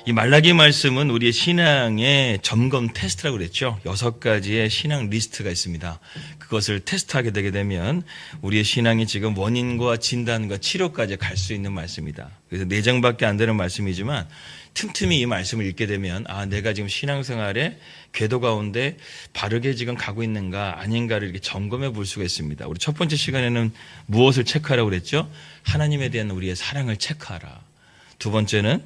이 말라기 말씀은 우리의 신앙의 점검 테스트라고 그랬죠. 6가지의 신앙 리스트가 있습니다. 그것을 테스트하게 되게 되면 우리의 신앙이 지금 원인과 진단과 치료까지 갈 수 있는 말씀이다. 그래서 4장밖에 안 되는 말씀이지만 틈틈이 이 말씀을 읽게 되면 내가 지금 신앙생활에 궤도 가운데 바르게 지금 가고 있는가 아닌가를 이렇게 점검해 볼 수가 있습니다. 우리 첫 번째 시간에는 무엇을 체크하라고 그랬죠? 하나님에 대한 우리의 사랑을 체크하라. 두 번째는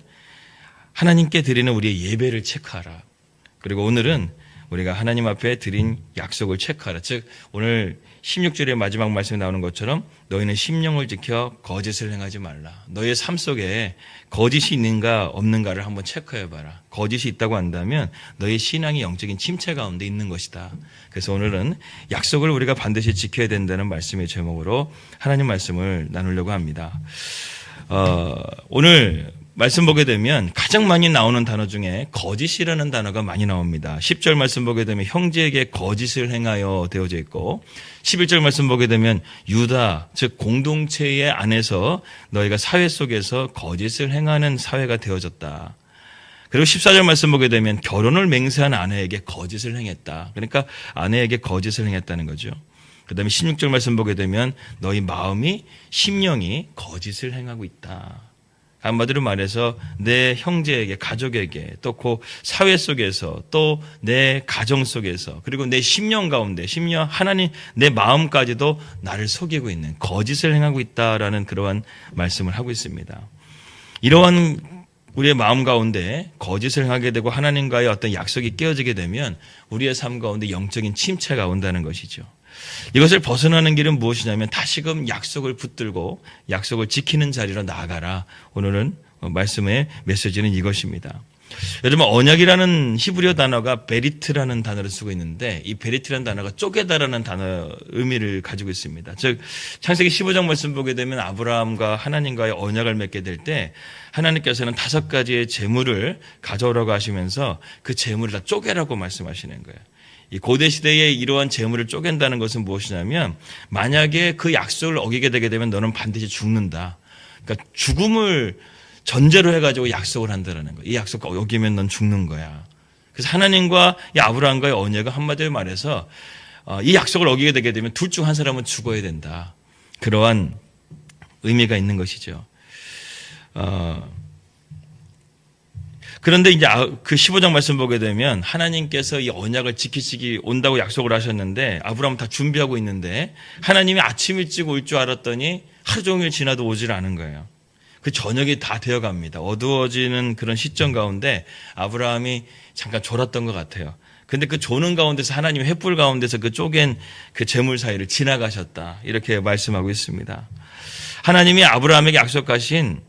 하나님께 드리는 우리의 예배를 체크하라. 그리고 오늘은 우리가 하나님 앞에 드린 약속을 체크하라. 즉 오늘 16절의 마지막 말씀에 나오는 것처럼 너희는 심령을 지켜 거짓을 행하지 말라. 너희의 삶 속에 거짓이 있는가 없는가를 한번 체크해봐라. 거짓이 있다고 한다면 너희 신앙이 영적인 침체 가운데 있는 것이다. 그래서 오늘은 약속을 우리가 반드시 지켜야 된다는 말씀의 제목으로 하나님 말씀을 나누려고 합니다. 오늘 말씀 보게 되면 가장 많이 나오는 단어 중에 거짓이라는 단어가 많이 나옵니다. 10절 말씀 보게 되면 형제에게 거짓을 행하여 되어져 있고 11절 말씀 보게 되면 유다 즉 공동체의 안에서 너희가 사회 속에서 거짓을 행하는 사회가 되어졌다. 그리고 14절 말씀 보게 되면 결혼을 맹세한 아내에게 거짓을 행했다. 그러니까 아내에게 거짓을 행했다는 거죠. 그 다음에 16절 말씀 보게 되면 너희 마음이 심령이 거짓을 행하고 있다. 한마디로 말해서 내 형제에게 가족에게 또 그 사회 속에서 또 내 가정 속에서 그리고 내 심령 가운데 심령 하나님 내 마음까지도 나를 속이고 있는 거짓을 행하고 있다라는 그러한 말씀을 하고 있습니다. 이러한 우리의 마음 가운데 거짓을 하게 되고 하나님과의 어떤 약속이 깨어지게 되면 우리의 삶 가운데 영적인 침체가 온다는 것이죠. 이것을 벗어나는 길은 무엇이냐면 다시금 약속을 붙들고 약속을 지키는 자리로 나아가라. 오늘은 말씀의 메시지는 이것입니다. 여러분 언약이라는 히브리어 단어가 베리트라는 단어를 쓰고 있는데 이 베리트라는 단어가 쪼개다라는 단어 의미를 가지고 있습니다. 즉 창세기 15장 말씀 보게 되면 아브라함과 하나님과의 언약을 맺게 될 때 하나님께서는 5가지의 재물을 가져오라고 하시면서 그 재물을 다 쪼개라고 말씀하시는 거예요. 이 고대 시대에 이러한 재물을 쪼갠다는 것은 무엇이냐면 만약에 그 약속을 어기게 되게 되면 너는 반드시 죽는다. 그러니까 죽음을 전제로 해가지고 약속을 한다는 거예요. 이 약속 어기면 넌 죽는 거야. 그래서 하나님과 이 아브라함과의 언약은 한마디로 말해서 이 약속을 어기게 되게 되면 둘 중 한 사람은 죽어야 된다. 그러한 의미가 있는 것이죠. 그런데 이제 그 15장 말씀 보게 되면 하나님께서 이 언약을 지키시기 온다고 약속을 하셨는데 아브라함은 다 준비하고 있는데 하나님이 아침 일찍 올 줄 알았더니 하루 종일 지나도 오질 않은 거예요. 그 저녁이 다 되어갑니다. 어두워지는 그런 시점 가운데 아브라함이 잠깐 졸았던 것 같아요. 근데 그 조는 가운데서 하나님의 횃불 가운데서 그 쪼갠 그 재물 사이를 지나가셨다. 이렇게 말씀하고 있습니다. 하나님이 아브라함에게 약속하신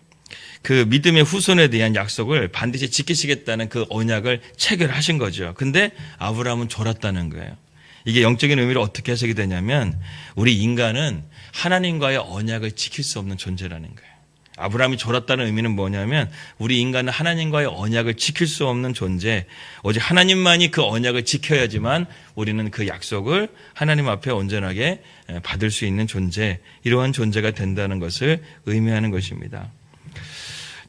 그 믿음의 후손에 대한 약속을 반드시 지키시겠다는 그 언약을 체결하신 거죠. 근데 아브라함은 졸았다는 거예요. 이게 영적인 의미로 어떻게 해석이 되냐면 우리 인간은 하나님과의 언약을 지킬 수 없는 존재라는 거예요. 아브라함이 졸았다는 의미는 뭐냐면 우리 인간은 하나님과의 언약을 지킬 수 없는 존재, 오직 하나님만이 그 언약을 지켜야지만 우리는 그 약속을 하나님 앞에 온전하게 받을 수 있는 존재, 이러한 존재가 된다는 것을 의미하는 것입니다.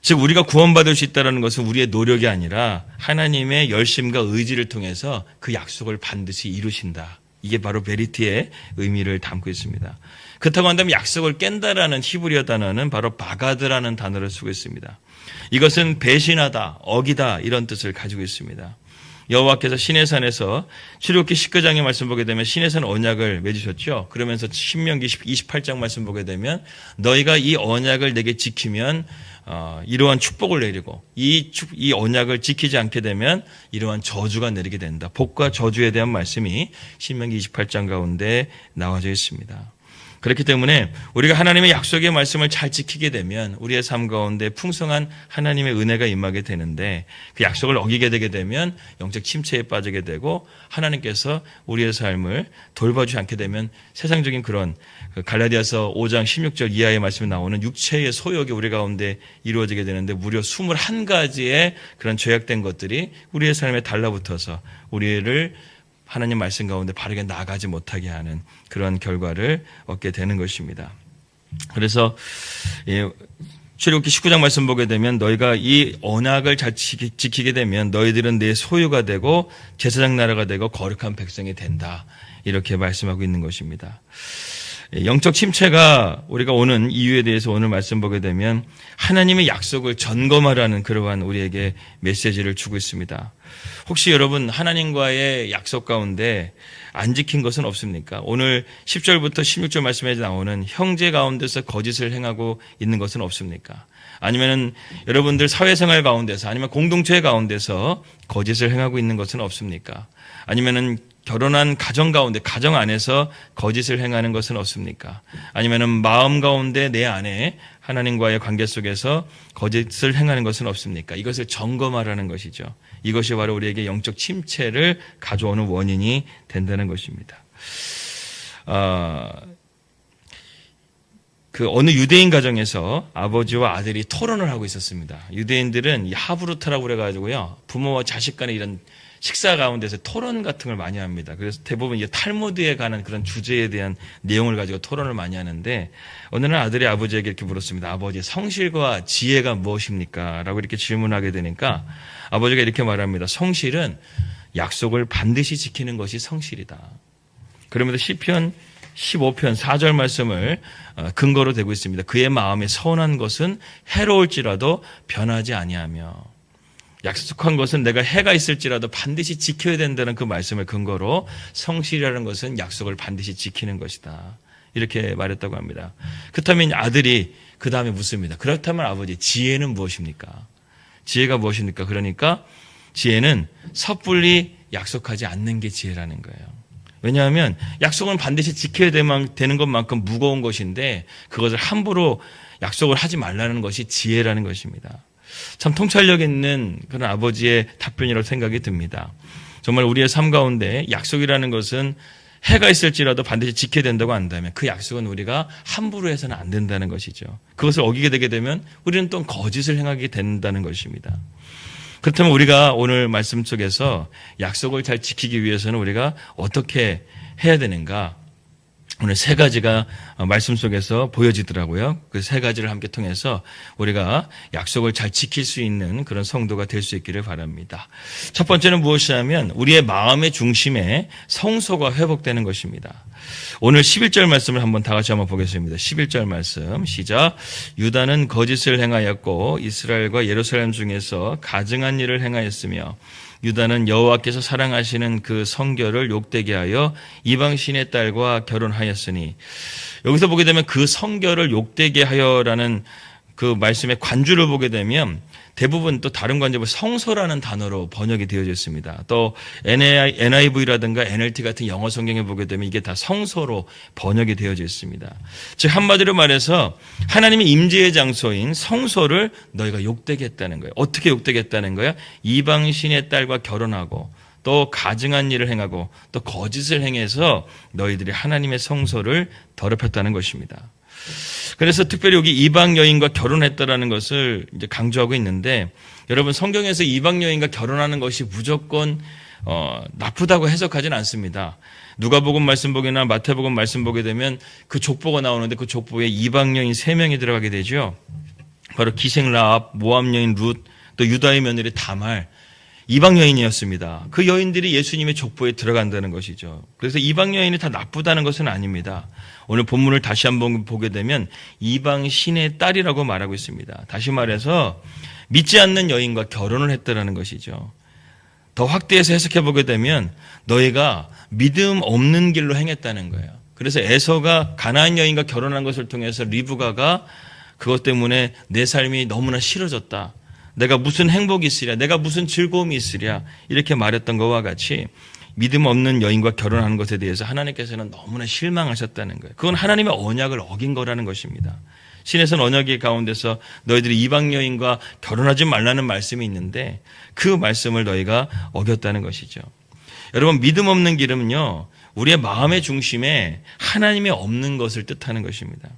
즉 우리가 구원받을 수 있다는 것은 우리의 노력이 아니라 하나님의 열심과 의지를 통해서 그 약속을 반드시 이루신다. 이게 바로 베리티의 의미를 담고 있습니다. 그렇다고 한다면 약속을 깬다라는 히브리어 단어는 바로 바가드라는 단어를 쓰고 있습니다. 이것은 배신하다, 어기다 이런 뜻을 가지고 있습니다. 여호와께서 시내산에서 출애굽기 19장의 말씀 보게 되면 시내산 언약을 맺으셨죠. 그러면서 신명기 28장 말씀 보게 되면 너희가 이 언약을 내게 지키면 이러한 축복을 내리고 이 언약을 지키지 않게 되면 이러한 저주가 내리게 된다. 복과 저주에 대한 말씀이 신명기 28장 가운데 나와져 있습니다. 그렇기 때문에 우리가 하나님의 약속의 말씀을 잘 지키게 되면 우리의 삶 가운데 풍성한 하나님의 은혜가 임하게 되는데 그 약속을 어기게 되게 되면 영적 침체에 빠지게 되고 하나님께서 우리의 삶을 돌봐주지 않게 되면 세상적인 그런 갈라디아서 5장 16절 이하의 말씀에 나오는 육체의 소욕이 우리 가운데 이루어지게 되는데 무려 21가지의 그런 죄악된 것들이 우리의 삶에 달라붙어서 우리를 하나님 말씀 가운데 바르게 나아가지 못하게 하는 그런 결과를 얻게 되는 것입니다. 그래서 출애굽기 19장 말씀 보게 되면 너희가 이 언약을 잘 지키게 되면 너희들은 내 소유가 되고 제사장 나라가 되고 거룩한 백성이 된다. 이렇게 말씀하고 있는 것입니다. 영적 침체가 우리가 오는 이유에 대해서 오늘 말씀 보게 되면 하나님의 약속을 점검하라는 그러한 우리에게 메시지를 주고 있습니다. 혹시 여러분 하나님과의 약속 가운데 안 지킨 것은 없습니까? 오늘 10절부터 16절 말씀에 나오는 형제 가운데서 거짓을 행하고 있는 것은 없습니까? 아니면 여러분들 사회생활 가운데서 아니면 공동체 가운데서 거짓을 행하고 있는 것은 없습니까? 아니면은 결혼한 가정 가운데 가정 안에서 거짓을 행하는 것은 없습니까? 아니면은 마음 가운데 내 안에 하나님과의 관계 속에서 거짓을 행하는 것은 없습니까? 이것을 점검하라는 것이죠. 이것이 바로 우리에게 영적 침체를 가져오는 원인이 된다는 것입니다. 그 어느 유대인 가정에서 아버지와 아들이 토론을 하고 있었습니다. 유대인들은 이 하브루타라고 그래가지고요, 부모와 자식 간의 이런 식사 가운데서 토론 같은 걸 많이 합니다. 그래서 대부분 이제 탈무드에 관한 그런 주제에 대한 내용을 가지고 토론을 많이 하는데, 어느 날 아들이 아버지에게 이렇게 물었습니다. 아버지, 성실과 지혜가 무엇입니까? 라고 이렇게 질문하게 되니까 아버지가 이렇게 말합니다. 성실은 약속을 반드시 지키는 것이 성실이다. 그러면서 시편 15편 4절 말씀을 근거로 대고 있습니다. 그의 마음에 선한 것은 해로울지라도 변하지 아니하며, 약속한 것은 내가 해가 있을지라도 반드시 지켜야 된다는 그 말씀을 근거로 성실이라는 것은 약속을 반드시 지키는 것이다. 이렇게 말했다고 합니다. 그렇다면 아들이 그 다음에 묻습니다. 그렇다면 아버지, 지혜는 무엇입니까? 지혜가 무엇입니까? 그러니까 지혜는 섣불리 약속하지 않는 게 지혜라는 거예요. 왜냐하면 약속은 반드시 지켜야 되는 것만큼 무거운 것인데 그것을 함부로 약속을 하지 말라는 것이 지혜라는 것입니다. 참 통찰력 있는 그런 아버지의 답변이라고 생각이 듭니다. 정말 우리의 삶 가운데 약속이라는 것은 해가 있을지라도 반드시 지켜야 된다고 한다면 그 약속은 우리가 함부로 해서는 안 된다는 것이죠. 그것을 어기게 되게 되면 우리는 또 거짓을 행하게 된다는 것입니다. 그렇다면 우리가 오늘 말씀 속에서 약속을 잘 지키기 위해서는 우리가 어떻게 해야 되는가? 오늘 세 가지가 말씀 속에서 보여지더라고요. 그 세 가지를 함께 통해서 우리가 약속을 잘 지킬 수 있는 그런 성도가 될 수 있기를 바랍니다. 첫 번째는 무엇이냐면 우리의 마음의 중심에 성소가 회복되는 것입니다. 오늘 11절 말씀을 한번 다 같이 한번 보겠습니다. 11절 말씀 시작. 유다는 거짓을 행하였고 이스라엘과 예루살렘 중에서 가증한 일을 행하였으며 유다는 여호와께서 사랑하시는 그 성결을 욕되게 하여 이방신의 딸과 결혼하였으니, 여기서 보게 되면 그 성결을 욕되게 하여라는 그 말씀의 관주를 보게 되면 대부분 또 다른 관점을 성소라는 단어로 번역이 되어져 있습니다. 또 NIV라든가 NLT 같은 영어 성경에 보게 되면 이게 다 성소로 번역이 되어져 있습니다. 즉 한마디로 말해서 하나님의 임재의 장소인 성소를 너희가 욕되게 했다는 거예요. 어떻게 욕되게 했다는 거야? 이방신의 딸과 결혼하고 또 가증한 일을 행하고 또 거짓을 행해서 너희들이 하나님의 성소를 더럽혔다는 것입니다. 그래서 특별히 여기 이방 여인과 결혼했다라는 것을 이제 강조하고 있는데, 여러분 성경에서 이방 여인과 결혼하는 것이 무조건 나쁘다고 해석하지는 않습니다. 누가복음 말씀 보기나 마태복음 말씀 보게 되면 그 족보가 나오는데 그 족보에 이방 여인 3명이 들어가게 되죠. 바로 기생 라합, 모압 여인 룻, 또 유다의 며느리 다말, 이방 여인이었습니다. 그 여인들이 예수님의 족보에 들어간다는 것이죠. 그래서 이방 여인이 다 나쁘다는 것은 아닙니다. 오늘 본문을 다시 한번 보게 되면 이방 신의 딸이라고 말하고 있습니다. 다시 말해서 믿지 않는 여인과 결혼을 했다라는 것이죠. 더 확대해서 해석해 보게 되면 너희가 믿음 없는 길로 행했다는 거예요. 그래서 에서가 가나안 여인과 결혼한 것을 통해서 리브가가 그것 때문에 내 삶이 너무나 싫어졌다. 내가 무슨 행복이 있으랴, 내가 무슨 즐거움이 있으랴, 이렇게 말했던 것과 같이 믿음 없는 여인과 결혼하는 것에 대해서 하나님께서는 너무나 실망하셨다는 거예요. 그건 하나님의 언약을 어긴 거라는 것입니다. 신에서는 언약의 가운데서 너희들이 이방 여인과 결혼하지 말라는 말씀이 있는데 그 말씀을 너희가 어겼다는 것이죠. 여러분, 믿음 없는 길은요, 우리의 마음의 중심에 하나님이 없는 것을 뜻하는 것입니다.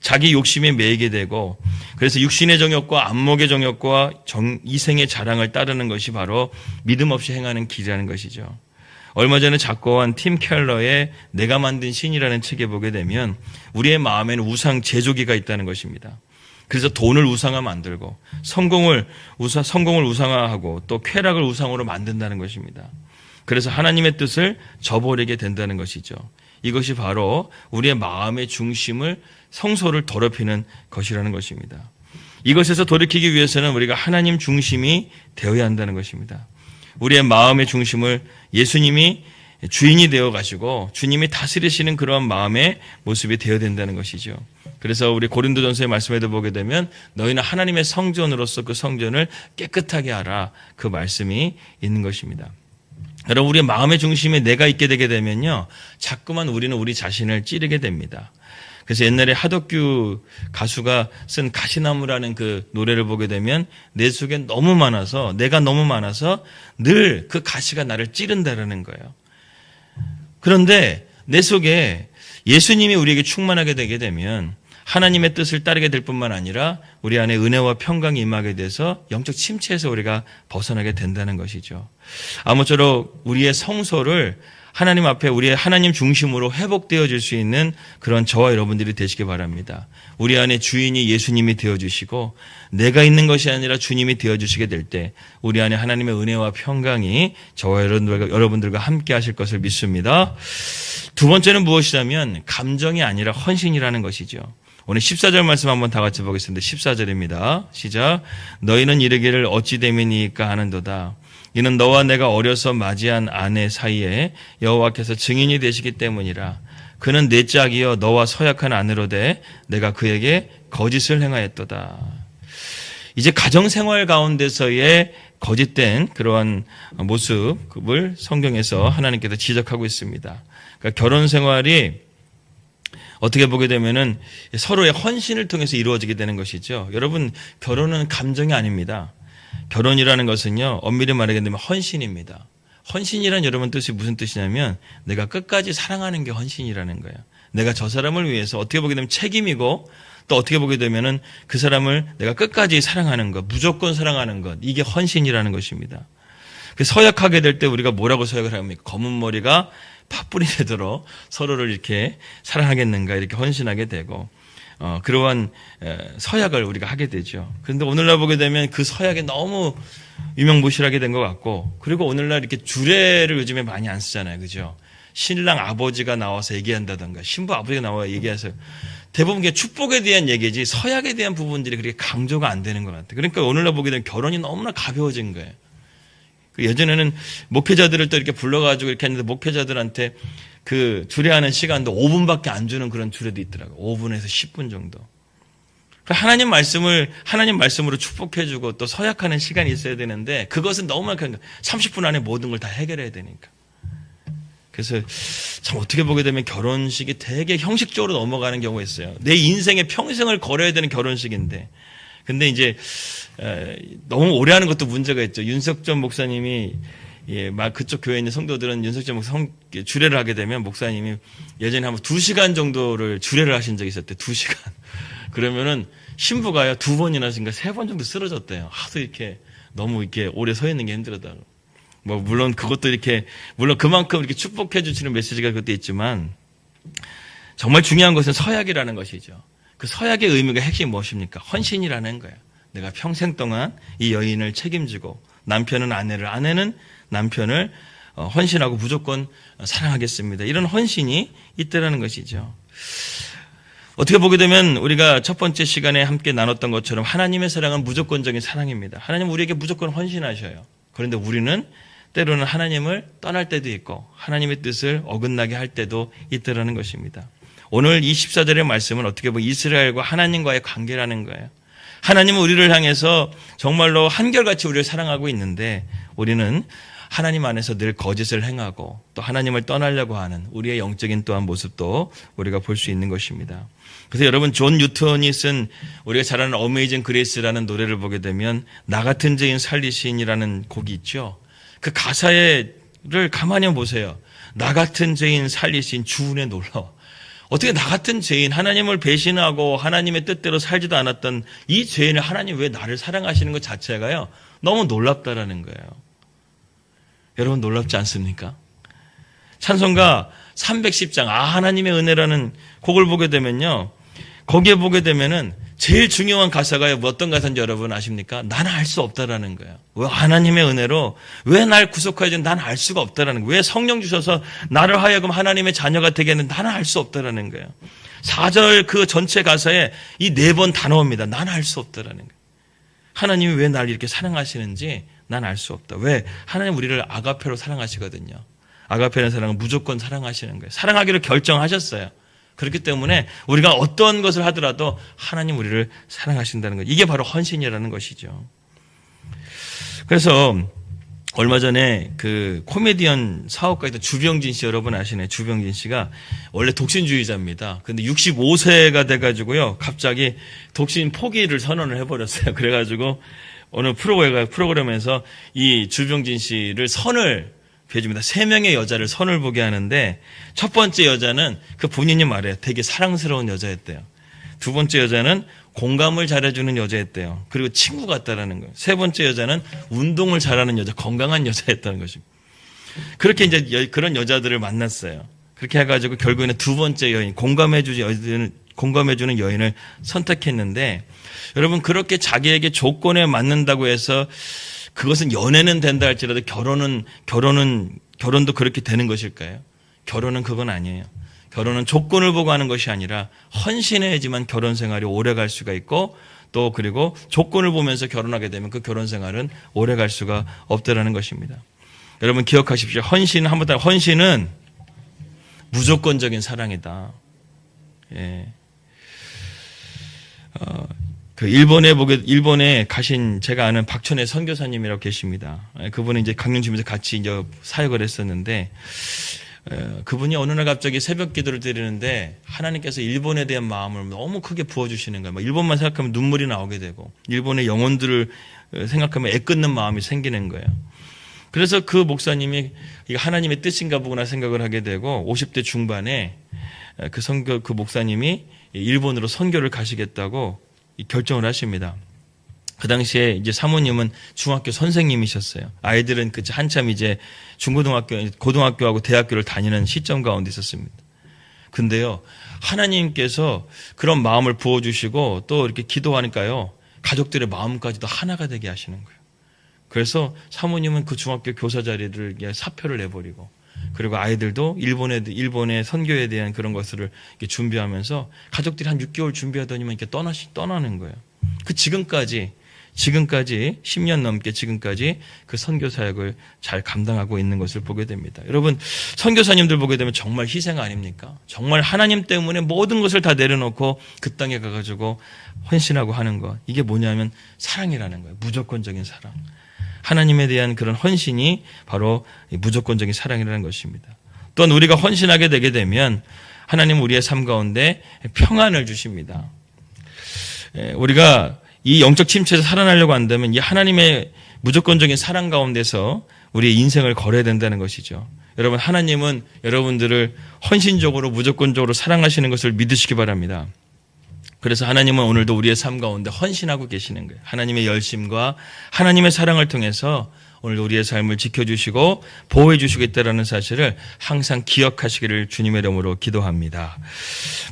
자기 욕심에 매이게 되고, 그래서 육신의 정욕과 안목의 정욕과 이생의 자랑을 따르는 것이 바로 믿음 없이 행하는 길이라는 것이죠. 얼마 전에 작고한 팀 켈러의 내가 만든 신이라는 책에 보게 되면 우리의 마음에는 우상 제조기가 있다는 것입니다. 그래서 돈을 우상화 만들고 성공을 우상화하고 또 쾌락을 우상으로 만든다는 것입니다. 그래서 하나님의 뜻을 저버리게 된다는 것이죠. 이것이 바로 우리의 마음의 중심을 성소를 더럽히는 것이라는 것입니다. 이것에서 돌이키기 위해서는 우리가 하나님 중심이 되어야 한다는 것입니다. 우리의 마음의 중심을 예수님이 주인이 되어 가지고 주님이 다스리시는 그러한 마음의 모습이 되어야 된다는 것이죠. 그래서 우리 고린도전서의 말씀에도 보게 되면 너희는 하나님의 성전으로서 그 성전을 깨끗하게 하라, 그 말씀이 있는 것입니다. 여러분, 우리의 마음의 중심에 내가 있게 되게 되면요, 자꾸만 우리는 우리 자신을 찌르게 됩니다. 그래서 옛날에 하덕규 가수가 쓴 가시나무라는 그 노래를 보게 되면 내 속에 너무 많아서, 내가 너무 많아서 늘 그 가시가 나를 찌른다라는 거예요. 그런데 내 속에 예수님이 우리에게 충만하게 되게 되면 하나님의 뜻을 따르게 될 뿐만 아니라 우리 안에 은혜와 평강이 임하게 돼서 영적 침체에서 우리가 벗어나게 된다는 것이죠. 아무쪼록 우리의 성소를 하나님 앞에 우리의 하나님 중심으로 회복되어질 수 있는 그런 저와 여러분들이 되시기 바랍니다. 우리 안에 주인이 예수님이 되어주시고 내가 있는 것이 아니라 주님이 되어주시게 될 때 우리 안에 하나님의 은혜와 평강이 저와 여러분들과 함께 하실 것을 믿습니다. 두 번째는 무엇이냐면 감정이 아니라 헌신이라는 것이죠. 오늘 14절 말씀 한번 다 같이 보겠습니다. 14절입니다. 시작. 너희는 이르기를 어찌 됨이니까 하는도다. 이는 너와 내가 어려서 맞이한 아내 사이에 여호와께서 증인이 되시기 때문이라. 그는 내 짝이여 너와 서약한 아내로되 내가 그에게 거짓을 행하였도다. 이제 가정생활 가운데서의 거짓된 그러한 모습을 성경에서 하나님께서 지적하고 있습니다. 그러니까 결혼 생활이 어떻게 보게 되면은 서로의 헌신을 통해서 이루어지게 되는 것이죠. 여러분, 결혼은 감정이 아닙니다. 결혼이라는 것은요, 엄밀히 말하게 되면 헌신입니다. 헌신이란 여러분 뜻이 무슨 뜻이냐면 내가 끝까지 사랑하는 게 헌신이라는 거예요. 내가 저 사람을 위해서 어떻게 보게 되면 책임이고 또 어떻게 보게 되면은 그 사람을 내가 끝까지 사랑하는 것, 무조건 사랑하는 것, 이게 헌신이라는 것입니다. 서약하게 될 때 우리가 뭐라고 서약을 합니까? 검은 머리가 팥불이 되도록 서로를 이렇게 사랑하겠는가 이렇게 헌신하게 되고 그러한 서약을 우리가 하게 되죠. 그런데 오늘날 보게 되면 그 서약이 너무 유명무실하게 된 것 같고, 그리고 오늘날 이렇게 주례를 요즘에 많이 안 쓰잖아요. 그죠? 신랑 아버지가 나와서 얘기한다던가 신부 아버지가 나와 얘기해서 대부분 게 축복에 대한 얘기지 서약에 대한 부분들이 그렇게 강조가 안 되는 것 같아요. 그러니까 오늘날 보게 되면 결혼이 너무나 가벼워진 거예요. 예전에는 목회자들을 또 이렇게 불러가지고 이렇게 했는데 목회자들한테 그 주례하는 시간도 5분밖에 안 주는 그런 주례도 있더라고요. 5분에서 10분 정도. 하나님 말씀으로 축복해주고 또 서약하는 시간이 있어야 되는데 그것은 너무나 30분 안에 모든 걸 다 해결해야 되니까. 그래서 참 어떻게 보게 되면 결혼식이 되게 형식적으로 넘어가는 경우가 있어요. 내 인생의 평생을 걸어야 되는 결혼식인데. 근데 이제 너무 오래 하는 것도 문제가 있죠. 윤석전 목사님이 막 그쪽 교회에 있는 성도들은 윤석전 목사 주례를 하게 되면 목사님이 예전에 한번 2시간 정도를 주례를 하신 적이 있었대요. 2시간. 그러면은 신부가요 2번이나 3번 정도 쓰러졌대요. 하도 이렇게 너무 이렇게 오래 서 있는 게 힘들었다고. 뭐 물론 그것도 이렇게 물론 그만큼 이렇게 축복해 주시는 메시지가 그때 있지만 정말 중요한 것은 서약이라는 것이죠. 그 서약의 의미가 핵심이 무엇입니까? 헌신이라는 거예요. 내가 평생 동안 이 여인을 책임지고 남편은 아내를, 아내는 남편을 헌신하고 무조건 사랑하겠습니다. 이런 헌신이 있다라는 것이죠. 어떻게 보게 되면 우리가 첫 번째 시간에 함께 나눴던 것처럼 하나님의 사랑은 무조건적인 사랑입니다. 하나님은 우리에게 무조건 헌신하셔요. 그런데 우리는 때로는 하나님을 떠날 때도 있고 하나님의 뜻을 어긋나게 할 때도 있다라는 것입니다. 오늘 이 14절의 말씀은 어떻게 보면 이스라엘과 하나님과의 관계라는 거예요. 하나님은 우리를 향해서 정말로 한결같이 우리를 사랑하고 있는데 우리는 하나님 안에서 늘 거짓을 행하고 또 하나님을 떠나려고 하는 우리의 영적인 또한 모습도 우리가 볼 수 있는 것입니다. 그래서 여러분 존 뉴턴이 쓴 우리가 잘 아는 어메이징 그레이스라는 노래를 보게 되면 나 같은 죄인 살리신이라는 곡이 있죠. 그 가사를 가만히 보세요. 나 같은 죄인 살리신 주은혜 놀라워. 어떻게 나 같은 죄인, 하나님을 배신하고 하나님의 뜻대로 살지도 않았던 이 죄인을 하나님 왜 나를 사랑하시는 것 자체가요 너무 놀랍다라는 거예요. 여러분 놀랍지 않습니까? 찬송가 310장 하나님의 은혜라는 곡을 보게 되면요 거기에 보게 되면은 제일 중요한 가사가 어떤 가사인지 여러분 아십니까? 나는 알 수 없다라는 거예요. 왜 하나님의 은혜로 왜 날 구속하여 준 나는 알 수가 없다라는 거예요. 왜 성령 주셔서 나를 하여금 하나님의 자녀가 되게 하는 나는 알 수 없다라는 거예요. 4절 그 전체 가사에 이 4번 다 나옵니다. 나는 알 수 없다라는 거예요. 하나님이 왜 나를 이렇게 사랑하시는지 난 알 수 없다. 왜? 하나님 우리를 아가페로 사랑하시거든요. 아가페라는 사랑은 무조건 사랑하시는 거예요. 사랑하기로 결정하셨어요. 그렇기 때문에 우리가 어떤 것을 하더라도 하나님 우리를 사랑하신다는 것. 이게 바로 헌신이라는 것이죠. 그래서 얼마 전에 그 코미디언 사업가이던 주병진 씨 여러분 아시네. 주병진 씨가 원래 독신주의자입니다. 근데 65세가 돼가지고요. 갑자기 독신 포기를 선언을 해버렸어요. 그래가지고 어느 프로그램에서 이 주병진 씨를 선을 해줍니다. 3명의 여자를 선을 보게 하는데 첫 번째 여자는 그 본인이 말해요. 되게 사랑스러운 여자였대요. 두 번째 여자는 공감을 잘해주는 여자였대요. 그리고 친구 같다라는 거예요. 세 번째 여자는 운동을 잘하는 여자, 건강한 여자였다는 것입니다. 그렇게 이제 그런 여자들을 만났어요. 그렇게 해가지고 결국에는 두 번째 여인, 공감해주는 여인을 선택했는데 여러분 그렇게 자기에게 조건에 맞는다고 해서 그것은 연애는 된다 할지라도 결혼도 그렇게 되는 것일까요? 결혼은 그건 아니에요. 결혼은 조건을 보고 하는 것이 아니라 헌신해야지만 결혼 생활이 오래 갈 수가 있고 또 그리고 조건을 보면서 결혼하게 되면 그 결혼 생활은 오래 갈 수가 없다라는 것입니다. 여러분 기억하십시오. 헌신은 무조건적인 사랑이다. 예. 일본에 가신 제가 아는 박천혜 선교사님이라고 계십니다. 그분은 이제 강릉주에서 같이 이제 사역을 했었는데, 그분이 어느 날 갑자기 새벽 기도를 드리는데 하나님께서 일본에 대한 마음을 너무 크게 부어주시는 거예요. 일본만 생각하면 눈물이 나오게 되고, 일본의 영혼들을 생각하면 애끓는 마음이 생기는 거예요. 그래서 그 목사님이 이게 하나님의 뜻인가 보구나 생각을 하게 되고, 50대 중반에 그 목사님이 일본으로 선교를 가시겠다고 결정을 하십니다. 그 당시에 이제 사모님은 중학교 선생님이셨어요. 아이들은 한참 이제 고등학교하고 대학교를 다니는 시점 가운데 있었습니다. 근데요, 하나님께서 그런 마음을 부어주시고 또 이렇게 기도하니까요, 가족들의 마음까지도 하나가 되게 하시는 거예요. 그래서 사모님은 그 중학교 교사 자리를 사표를 내버리고, 그리고 아이들도 일본의 선교에 대한 그런 것을 준비하면서 가족들이 한 6개월 준비하더니만 이렇게 떠나는 거예요. 지금까지 10년 넘게 지금까지 그 선교 사역을 잘 감당하고 있는 것을 보게 됩니다. 여러분, 선교사님들 보게 되면 정말 희생 아닙니까? 정말 하나님 때문에 모든 것을 다 내려놓고 그 땅에 가가지고 헌신하고 하는 것. 이게 뭐냐면 사랑이라는 거예요. 무조건적인 사랑. 하나님에 대한 그런 헌신이 바로 무조건적인 사랑이라는 것입니다. 또한 우리가 헌신하게 되게 되면 하나님 우리의 삶 가운데 평안을 주십니다. 우리가 이 영적 침체에서 살아나려고 한다면 이 하나님의 무조건적인 사랑 가운데서 우리의 인생을 걸어야 된다는 것이죠. 여러분, 하나님은 여러분들을 헌신적으로 무조건적으로 사랑하시는 것을 믿으시기 바랍니다. 그래서 하나님은 오늘도 우리의 삶 가운데 헌신하고 계시는 거예요. 하나님의 열심과 하나님의 사랑을 통해서 오늘도 우리의 삶을 지켜주시고 보호해 주시고 있다는 사실을 항상 기억하시기를 주님의 이름으로 기도합니다.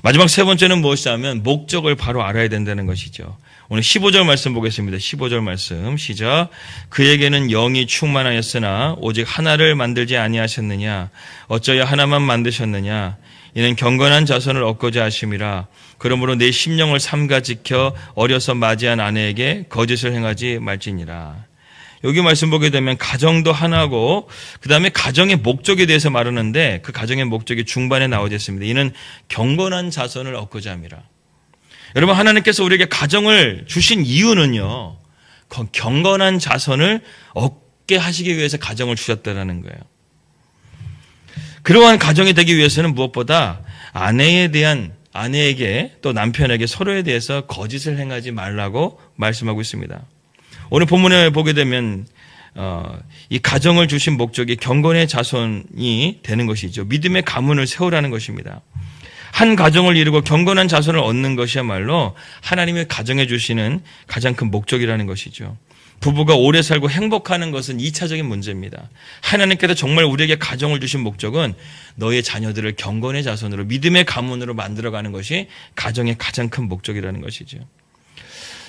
마지막 세 번째는 무엇이냐면 목적을 바로 알아야 된다는 것이죠. 오늘 15절 말씀 보겠습니다. 15절 말씀 시작. 그에게는 영이 충만하였으나 오직 하나를 만들지 아니하셨느냐. 어쩌여 하나만 만드셨느냐. 이는 경건한 자손을 얻고자 하심이라. 그러므로 내 심령을 삼가 지켜 어려서 맞이한 아내에게 거짓을 행하지 말지니라. 여기 말씀 보게 되면 가정도 하나고 그 다음에 가정의 목적에 대해서 말하는데 그 가정의 목적이 중반에 나오고 있습니다. 이는 경건한 자손을 얻고자 함이라. 여러분, 하나님께서 우리에게 가정을 주신 이유는요, 경건한 자손을 얻게 하시기 위해서 가정을 주셨다는 거예요. 그러한 가정이 되기 위해서는 무엇보다 아내에게 또 남편에게 서로에 대해서 거짓을 행하지 말라고 말씀하고 있습니다. 오늘 본문에 보게 되면 이 가정을 주신 목적이 경건의 자손이 되는 것이죠. 믿음의 가문을 세우라는 것입니다. 한 가정을 이루고 경건한 자손을 얻는 것이야말로 하나님의 가정해 주시는 가장 큰 목적이라는 것이죠. 부부가 오래 살고 행복하는 것은 2차적인 문제입니다. 하나님께서 정말 우리에게 가정을 주신 목적은 너의 자녀들을 경건의 자손으로 믿음의 가문으로 만들어가는 것이 가정의 가장 큰 목적이라는 것이죠.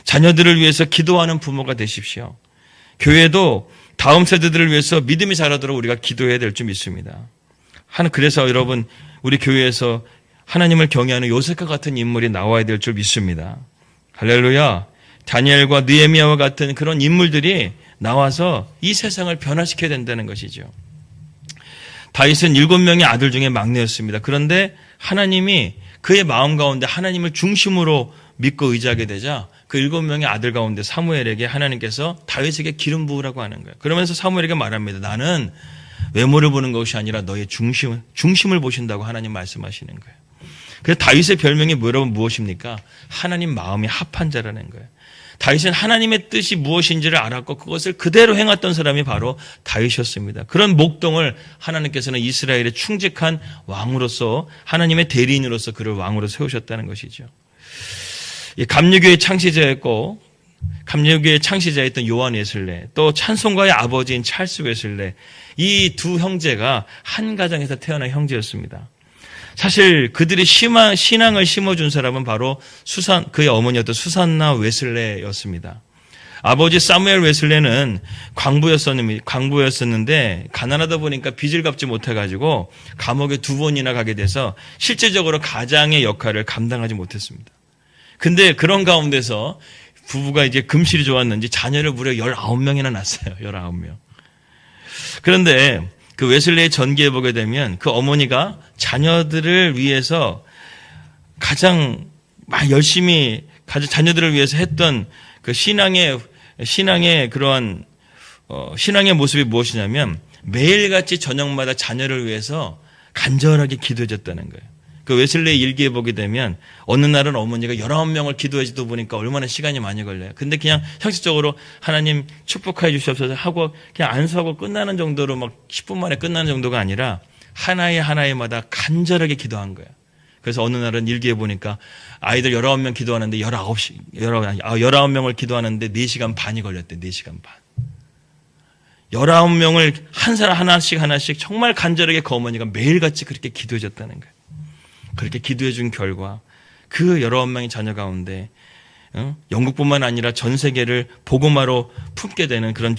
자녀들을 위해서 기도하는 부모가 되십시오. 교회도 다음 세대들을 위해서 믿음이 자라도록 우리가 기도해야 될 줄 믿습니다. 그래서 여러분, 우리 교회에서 하나님을 경외하는 요셉과 같은 인물이 나와야 될 줄 믿습니다. 할렐루야. 다니엘과 느헤미야와 같은 그런 인물들이 나와서 이 세상을 변화시켜야 된다는 것이죠. 다윗은 7명의 아들 중에 막내였습니다. 그런데 하나님이 그의 마음 가운데 하나님을 중심으로 믿고 의지하게 되자 그 7명의 아들 가운데 사무엘에게 하나님께서 다윗에게 기름 부으라고 하는 거예요. 그러면서 사무엘에게 말합니다. 나는 외모를 보는 것이 아니라 너의 중심을 보신다고 하나님 말씀하시는 거예요. 그래서 다윗의 별명이 무엇입니까? 하나님 마음이 합한 자라는 거예요. 다윗은 하나님의 뜻이 무엇인지를 알았고 그것을 그대로 행했던 사람이 바로 다윗이었습니다. 그런 목동을 하나님께서는 이스라엘의 충직한 왕으로서 하나님의 대리인으로서 그를 왕으로 세우셨다는 것이죠. 감리교의 창시자였고 감리교의 창시자였던 요한 웨슬레, 또 찬송가의 아버지인 찰스 웨슬레, 이 두 형제가 한 가정에서 태어난 형제였습니다. 사실 그들이 신앙을 심어준 사람은 바로 그의 어머니였던 수산나 웨슬레였습니다. 아버지 사무엘 웨슬레는 광부였었는데 가난하다 보니까 빚을 갚지 못해가지고 감옥에 2번이나 가게 돼서 실제적으로 가장의 역할을 감당하지 못했습니다. 근데 그런 가운데서 부부가 이제 금실이 좋았는지 자녀를 무려 19명이나 낳았어요. 19명. 그런데 그 웨슬레의 전기에 보게 되면 그 어머니가 자녀들을 위해서 가장 열심히 자녀들을 위해서 했던 그 신앙의 그러한 신앙의 모습이 무엇이냐면 매일같이 저녁마다 자녀를 위해서 간절하게 기도해줬다는 거예요. 그 웨슬레의 일기에 보게 되면 어느 날은 어머니가 19명을 기도해주다 보니까 얼마나 시간이 많이 걸려요. 근데 그냥 형식적으로 하나님 축복해 주시옵소서 하고 그냥 안수하고 끝나는 정도로 막 10분 만에 끝나는 정도가 아니라 하나마다 간절하게 기도한 거예요. 그래서 어느 날은 일기에 보니까 아이들 19명 기도하는데 19명을 기도하는데 4시간 반이 걸렸대. 4시간 반. 19명을 한 사람 하나씩 정말 간절하게 그 어머니가 매일같이 그렇게 기도해 줬다는 거예요. 그렇게 기도해 준 결과 그 19명의 자녀 가운데 영국뿐만 아니라 전 세계를 복음화로 품게 되는 그런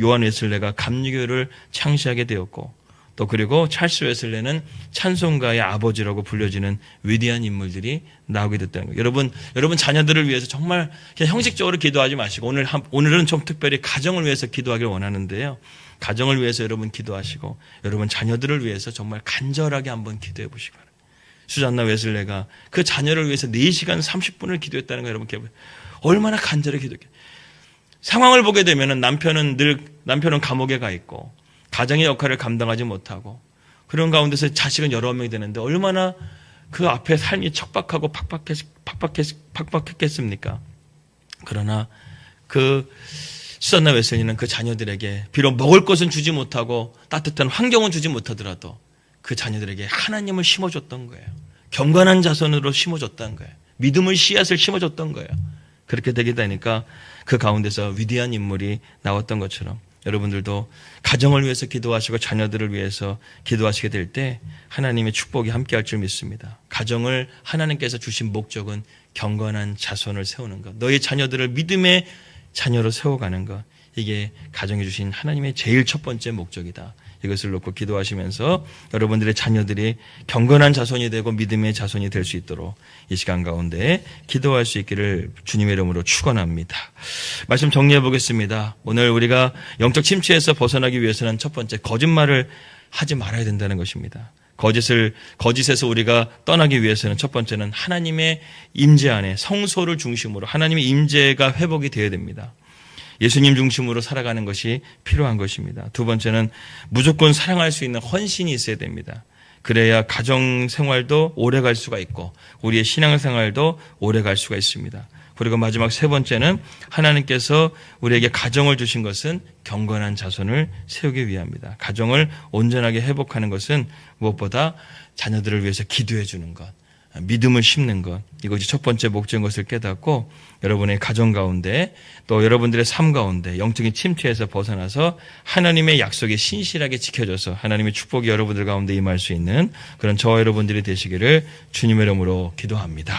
요한 웨슬레가 감리교를 창시하게 되었고, 또 그리고 찰스 웨슬레는 찬송가의 아버지라고 불려지는 위대한 인물들이 나오게 됐다는 거예요. 여러분 자녀들을 위해서 정말 그냥 형식적으로 기도하지 마시고 오늘은 좀 특별히 가정을 위해서 기도하길 원하는데요. 가정을 위해서 여러분 기도하시고 여러분 자녀들을 위해서 정말 간절하게 한번 기도해 보시기 바랍니다. 수잔나 웨슬레가 그 자녀를 위해서 4시간 30분을 기도했다는 거 여러분 얼마나 간절하게 기도했겠어요. 상황을 보게 되면 남편은 감옥에 가 있고 가정의 역할을 감당하지 못하고 그런 가운데서 자식은 19명이 되는데 얼마나 그 앞에 삶이 척박하고 팍팍했겠습니까? 그러나 그 수잔나 웨슬레는 그 자녀들에게 비록 먹을 것은 주지 못하고 따뜻한 환경은 주지 못하더라도 그 자녀들에게 하나님을 심어줬던 거예요. 경건한 자손으로 심어줬던 거예요. 믿음의 씨앗을 심어줬던 거예요. 그렇게 되게 되니까 그 가운데서 위대한 인물이 나왔던 것처럼 여러분들도 가정을 위해서 기도하시고 자녀들을 위해서 기도하시게 될 때 하나님의 축복이 함께할 줄 믿습니다. 가정을 하나님께서 주신 목적은 경건한 자손을 세우는 것, 너의 자녀들을 믿음의 자녀로 세워가는 것, 이게 가정에 주신 하나님의 제일 첫 번째 목적이다. 이것을 놓고 기도하시면서 여러분들의 자녀들이 경건한 자손이 되고 믿음의 자손이 될 수 있도록 이 시간 가운데 기도할 수 있기를 주님의 이름으로 축원합니다. 말씀 정리해 보겠습니다. 오늘 우리가 영적 침체에서 벗어나기 위해서는 첫 번째 거짓말을 하지 말아야 된다는 것입니다. 거짓에서 우리가 떠나기 위해서는 첫 번째는 하나님의 임재 안에 성소를 중심으로 하나님의 임재가 회복이 되어야 됩니다. 예수님 중심으로 살아가는 것이 필요한 것입니다. 두 번째는 무조건 사랑할 수 있는 헌신이 있어야 됩니다. 그래야 가정 생활도 오래 갈 수가 있고 우리의 신앙 생활도 오래 갈 수가 있습니다. 그리고 마지막 세 번째는 하나님께서 우리에게 가정을 주신 것은 경건한 자손을 세우기 위함입니다. 가정을 온전하게 회복하는 것은 무엇보다 자녀들을 위해서 기도해 주는 것, 믿음을 심는 것, 이것이 첫 번째 목적인 것을 깨닫고 여러분의 가정 가운데 또 여러분들의 삶 가운데 영적인 침체에서 벗어나서 하나님의 약속에 신실하게 지켜져서 하나님의 축복이 여러분들 가운데 임할 수 있는 그런 저와 여러분들이 되시기를 주님의 이름으로 기도합니다.